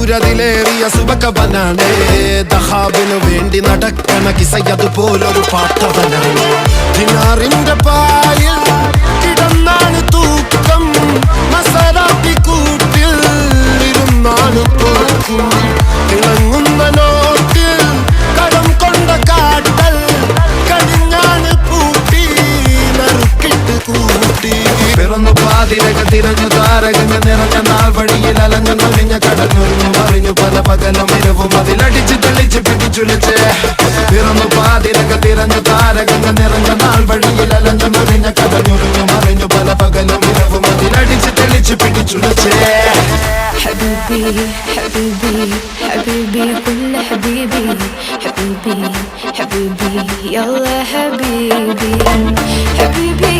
സൂര്യതിലേറിയ സുബകവനാണ് ദഹാബിനു വേണ്ടി നടക്കണ കിസയതുപോലൊരു പാട്ടവനാണ് ദിനാറിന്റെ പായിൽ കിടന്നാണ് തൂക്കം മസറാത്തി കൂട്ടിൽ ഇരുന്നാണ് തോക്കും തിളങ്ങുന്ന നോട്ടിൽ കടം കൊണ്ട കാട്ടൽ കടിഞ്ഞാണ് പൂട്ടി നറുക്കിട്ട് കൂട്ടി പിറന്നു പാതിരക തിരഞ്ഞു താരകങ്ങൾ നിറഞ്ഞ നാൾ വഴിയിൽ അലഞ്ഞു നൊലിഞ്ഞ കടഞ്ഞൊരിഞ്ഞു മറിഞ്ഞു പല പകലും ഇരവും അതിലടിച്ച് തെളിച്ച് പിടിച്ചുലിച്ച് പിറന്നു പാതിരക തിരഞ്ഞു താരകങ്ങൾ നിറഞ്ഞ നാൾ വഴിയിൽ അലഞ്ഞു നൊലിഞ്ഞ കടഞ്ഞൊരിഞ്ഞു മറിഞ്ഞു പല പകലും ഇരവും അതിലടിച്ച് തെളിച്ച് പിടിച്ചുലിച്ച് حبيبي حبيبي حبيبي كل حبيبي حبيبي حبيبي يلا حبيبي حبيبي